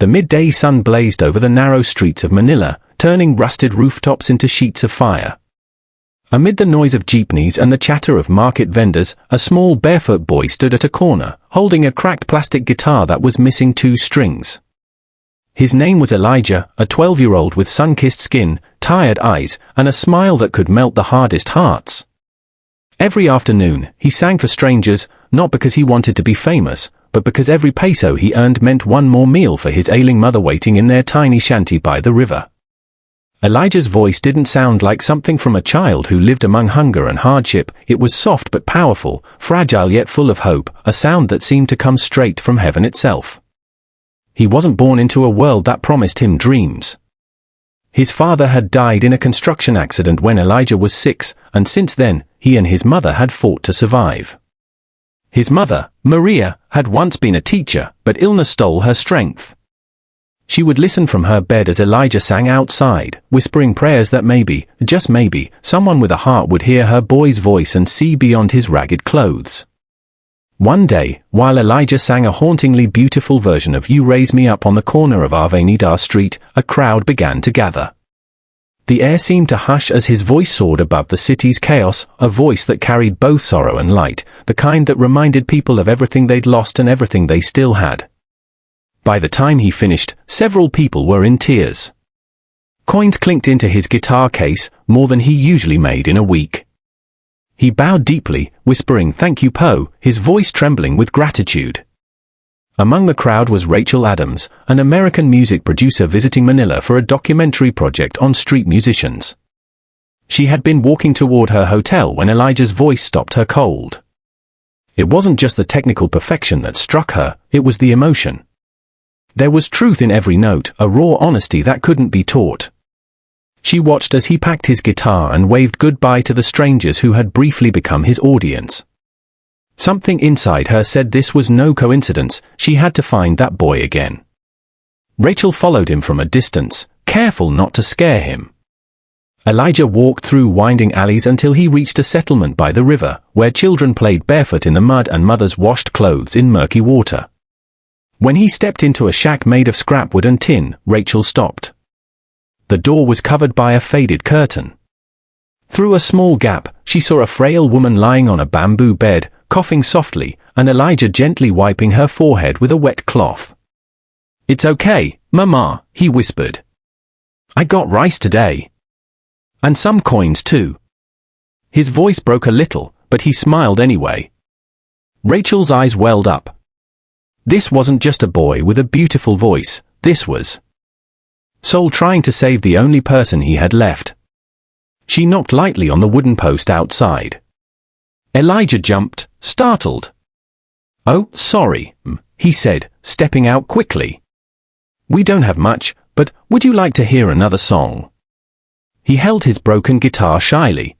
The midday sun blazed over the narrow streets of Manila, turning rusted rooftops into sheets of fire. Amid the noise of jeepneys and the chatter of market vendors, a small barefoot boy stood at a corner, holding a cracked plastic guitar that was missing 2 strings. His name was Elijah, a 12-year-old with sun-kissed skin, tired eyes, and a smile that could melt the hardest hearts. Every afternoon, he sang for strangers, not because he wanted to be famous, but because every peso he earned meant one more meal for his ailing mother waiting in their tiny shanty by the river. Elijah's voice didn't sound like something from a child who lived among hunger and hardship. It was soft but powerful, fragile yet full of hope, a sound that seemed to come straight from heaven itself. He wasn't born into a world that promised him dreams. His father had died in a construction accident when Elijah was 6, and since then, he and his mother had fought to survive. His mother, Maria, had once been a teacher, but illness stole her strength. She would listen from her bed as Elijah sang outside, whispering prayers that maybe, just maybe, someone with a heart would hear her boy's voice and see beyond his ragged clothes. One day, while Elijah sang a hauntingly beautiful version of You Raise Me Up on the corner of Avenida Street, a crowd began to gather. The air seemed to hush as his voice soared above the city's chaos, a voice that carried both sorrow and light, the kind that reminded people of everything they'd lost and everything they still had. By the time he finished, several people were in tears. Coins clinked into his guitar case, more than he usually made in a week. He bowed deeply, whispering "Thank you, Po," his voice trembling with gratitude. Among the crowd was Rachel Adams, an American music producer visiting Manila for a documentary project on street musicians. She had been walking toward her hotel when Elijah's voice stopped her cold. It wasn't just the technical perfection that struck her, it was the emotion. There was truth in every note, a raw honesty that couldn't be taught. She watched as he packed his guitar and waved goodbye to the strangers who had briefly become his audience. Something inside her said this was no coincidence, she had to find that boy again. Rachel followed him from a distance, careful not to scare him. Elijah walked through winding alleys until he reached a settlement by the river, where children played barefoot in the mud and mothers washed clothes in murky water. When he stepped into a shack made of scrap wood and tin, Rachel stopped. The door was covered by a faded curtain. Through a small gap, she saw a frail woman lying on a bamboo bed, coughing softly, and Elijah gently wiping her forehead with a wet cloth. "It's okay, Mama," he whispered. "I got rice today. And some coins too." His voice broke a little, but he smiled anyway. Rachel's eyes welled up. This wasn't just a boy with a beautiful voice, this was Soul trying to save the only person he had left. She knocked lightly on the wooden post outside. Elijah jumped, startled. "Oh, sorry," he said, stepping out quickly. "We don't have much, but would you like to hear another song?" He held his broken guitar shyly.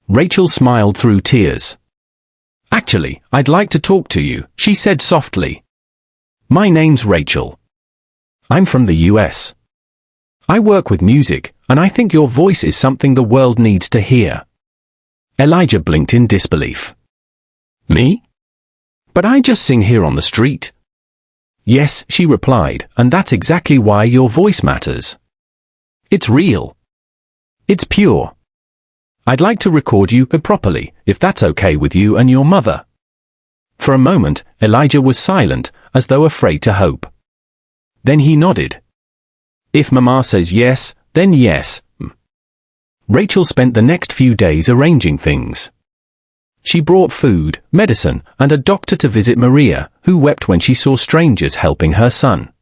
Rachel smiled through tears. "Actually, I'd like to talk to you," she said softly. "My name's Rachel. I'm from the US. I work with music, and I think your voice is something the world needs to hear." Elijah blinked in disbelief. "Me? But I just sing here on the street." "Yes," she replied, "and that's exactly why your voice matters. It's real. It's pure. I'd like to record you properly, if that's okay with you and your mother." For a moment, Elijah was silent, as though afraid to hope. Then he nodded. "If Mama says yes, then yes." Rachel spent the next few days arranging things. She brought food, medicine, and a doctor to visit Maria, who wept when she saw strangers helping her son.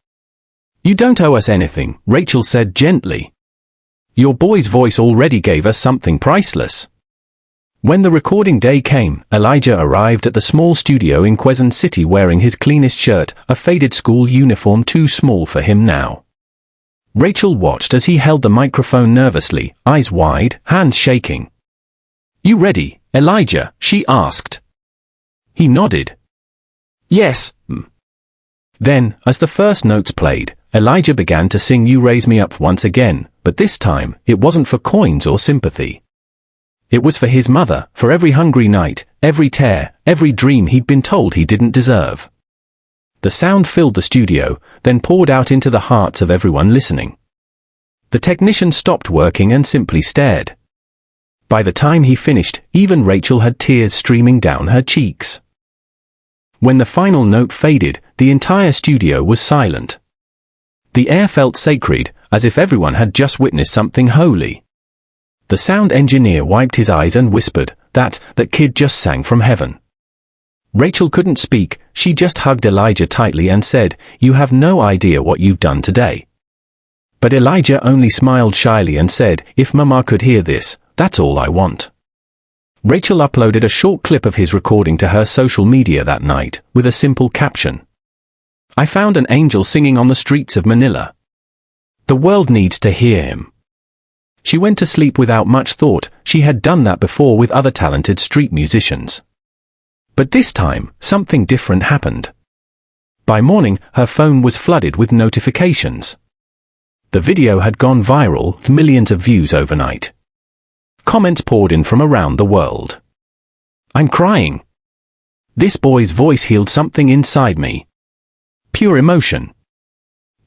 "You don't owe us anything," Rachel said gently. "Your boy's voice already gave us something priceless." When the recording day came, Elijah arrived at the small studio in Quezon City wearing his cleanest shirt, a faded school uniform too small for him now. Rachel watched as he held the microphone nervously, eyes wide, hands shaking. "You ready, Elijah?" she asked. He nodded. "Yes." Then, as the first notes played, Elijah began to sing You Raise Me Up once again, but this time, it wasn't for coins or sympathy. It was for his mother, for every hungry night, every tear, every dream he'd been told he didn't deserve. The sound filled the studio, then poured out into the hearts of everyone listening. The technician stopped working and simply stared. By the time he finished, even Rachel had tears streaming down her cheeks. When the final note faded, the entire studio was silent. The air felt sacred, as if everyone had just witnessed something holy. The sound engineer wiped his eyes and whispered, that kid just sang from heaven. Rachel couldn't speak, she just hugged Elijah tightly and said, "You have no idea what you've done today." But Elijah only smiled shyly and said, "If Mama could hear this, that's all I want." Rachel uploaded a short clip of his recording to her social media that night, with a simple caption. "I found an angel singing on the streets of Manila. The world needs to hear him." She went to sleep without much thought. She had done that before with other talented street musicians. But this time, something different happened. By morning, her phone was flooded with notifications. The video had gone viral, with millions of views overnight. Comments poured in from around the world. "I'm crying. This boy's voice healed something inside me. Pure emotion.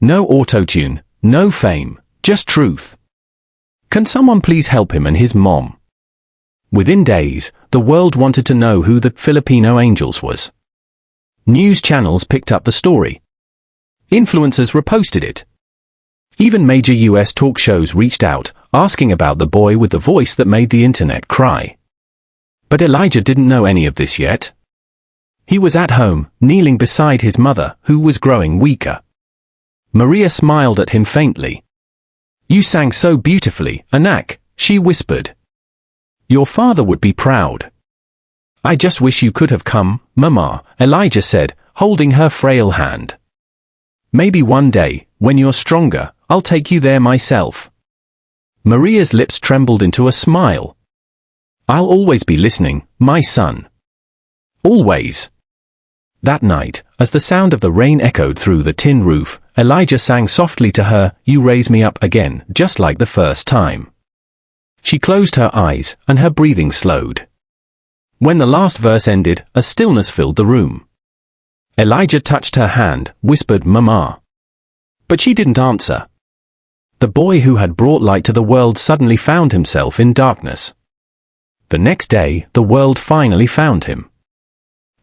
No auto-tune, no fame, just truth. Can someone please help him and his mom?" Within days, the world wanted to know who the Filipino Angels was. News channels picked up the story. Influencers reposted it. Even major US talk shows reached out, asking about the boy with the voice that made the internet cry. But Elijah didn't know any of this yet. He was at home, kneeling beside his mother, who was growing weaker. Maria smiled at him faintly. "You sang so beautifully, Anak," she whispered. "Your father would be proud." "I just wish you could have come, Mama," Elijah said, holding her frail hand. "Maybe one day, when you're stronger, I'll take you there myself." Maria's lips trembled into a smile. "I'll always be listening, my son. Always." That night, as the sound of the rain echoed through the tin roof, Elijah sang softly to her, "You raise me up again, just like the first time." She closed her eyes, and her breathing slowed. When the last verse ended, a stillness filled the room. Elijah touched her hand, whispered, "Mama." But she didn't answer. The boy who had brought light to the world suddenly found himself in darkness. The next day, the world finally found him.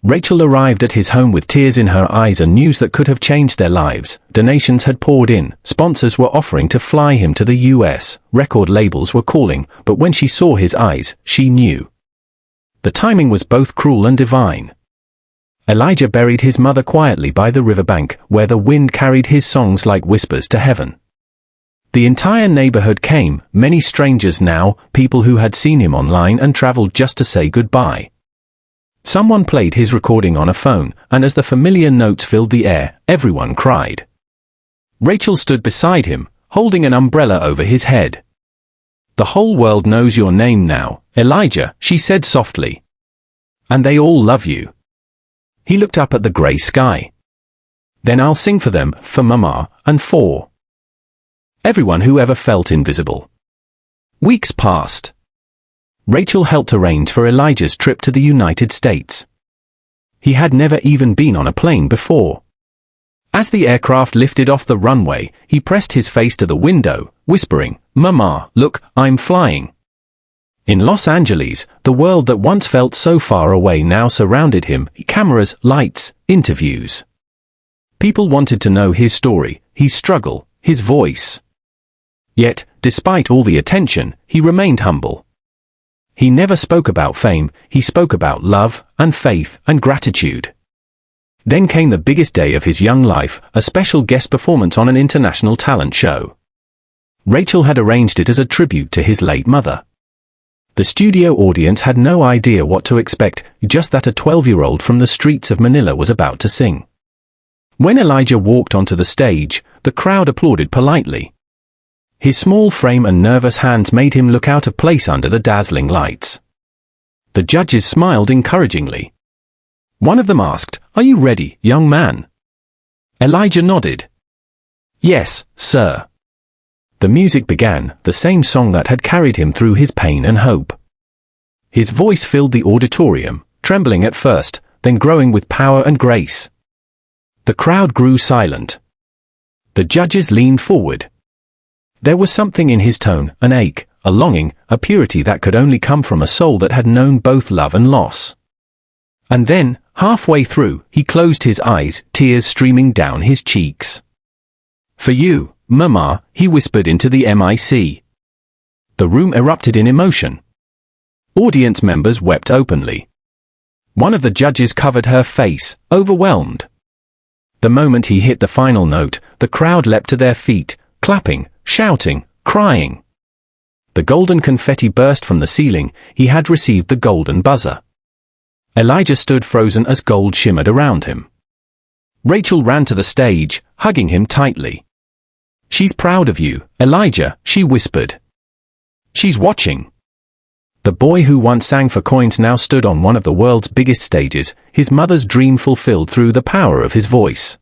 Rachel arrived at his home with tears in her eyes and news that could have changed their lives. Donations had poured in, sponsors were offering to fly him to the US, record labels were calling, but when she saw his eyes, she knew. The timing was both cruel and divine. Elijah buried his mother quietly by the riverbank, where the wind carried his songs like whispers to heaven. The entire neighborhood came, many strangers now, people who had seen him online and traveled just to say goodbye. Someone played his recording on a phone, and as the familiar notes filled the air, everyone cried. Rachel stood beside him, holding an umbrella over his head. "The whole world knows your name now, Elijah," she said softly. "And they all love you." He looked up at the grey sky. "Then I'll sing for them, for Mama, and for everyone who ever felt invisible." Weeks passed. Rachel helped arrange for Elijah's trip to the United States. He had never even been on a plane before. As the aircraft lifted off the runway, he pressed his face to the window, whispering, "Mama, look, I'm flying." In Los Angeles, the world that once felt so far away now surrounded him, cameras, lights, interviews. People wanted to know his story, his struggle, his voice. Yet, despite all the attention, he remained humble. He never spoke about fame, he spoke about love, and faith, and gratitude. Then came the biggest day of his young life, a special guest performance on an international talent show. Rachel had arranged it as a tribute to his late mother. The studio audience had no idea what to expect, just that a 12-year-old from the streets of Manila was about to sing. When Elijah walked onto the stage, the crowd applauded politely. His small frame and nervous hands made him look out of place under the dazzling lights. The judges smiled encouragingly. One of them asked, "Are you ready, young man?" Elijah nodded. "Yes, sir." The music began, the same song that had carried him through his pain and hope. His voice filled the auditorium, trembling at first, then growing with power and grace. The crowd grew silent. The judges leaned forward. There was something in his tone, an ache, a longing, a purity that could only come from a soul that had known both love and loss. And then, halfway through, he closed his eyes, tears streaming down his cheeks. "For you, Mama," he whispered into the mic. The room erupted in emotion. Audience members wept openly. One of the judges covered her face, overwhelmed. The moment he hit the final note, the crowd leapt to their feet, clapping, shouting, crying. The golden confetti burst from the ceiling. He had received the golden buzzer. Elijah stood frozen as gold shimmered around him. Rachel ran to the stage, hugging him tightly. "She's proud of you, Elijah," she whispered. "She's watching." The boy who once sang for coins now stood on one of the world's biggest stages, his mother's dream fulfilled through the power of his voice.